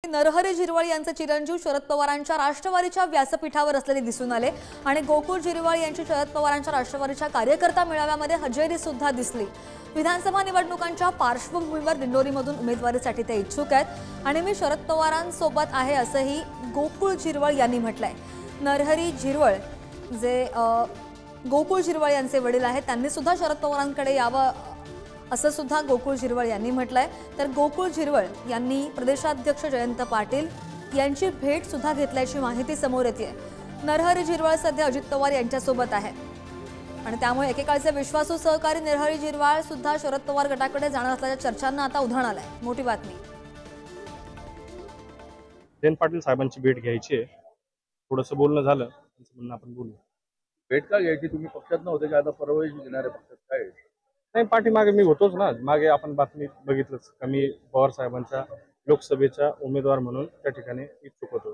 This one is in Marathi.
नरहरी झिरवाळ यांचे चिरंजीव शरद पवारांच्या राष्ट्रवादीच्या व्यासपीठावर असलेले दिसून आले आणि गोकुळ झिरवाळ यांची शरद पवारांच्या राष्ट्रवादीच्या कार्यकर्ता मेळाव्यामध्ये हजेरी सुद्धा दिसली। विधानसभा निवडणुकांच्या पार्श्वभूमीवर दिंडोरीमधून उमेदवारीसाठी ते इच्छुक आहेत आणि मी शरद पवारांसोबत आहे असंही गोकुळ झिरवाळ यांनी म्हटलंय। नरहरी झिरवाळ जे गोकुळ झिरवाळ यांचे वडील आहेत त्यांनी सुद्धा शरद पवारांकडे यावं असं सुद्धा गोकुळ झिरवाळ यांनी म्हटलंय। तर गोकुळ झिरवाळ यांनी प्रदेशाध्यक्ष जयंत पाटील यांची भेट सुद्धा घेतल्याची माहिती समोर येते। नरहरी झिरवाळ सध्या अजित पवार यांच्यासोबत आहेत आणि त्यामुळे एकेकाळचे विश्वासू सहकारी नरहरी झिरवाळ सुद्धा शरद पवार गटाकडे जाणार असल्याच्या चर्चांना आता उधाण आलंय। मोठी बातमी। जयंत पाटील साहेबांची भेट घ्यायची आहे, थोडंसं बोलणं झालं, त्यांचं म्हणणं आपण बोलू। भेट का घ्यायची? तुम्ही पक्षात नव्हते का? आता परवानगी घेणारे पक्षात काय? नाही, पाठीमागे मी होतोच ना, मागे आपण बातमी बघितलंच का मी पवार साहेबांच्या लोकसभेचा उमेदवार म्हणून त्या ठिकाणी इच्छुक होतो।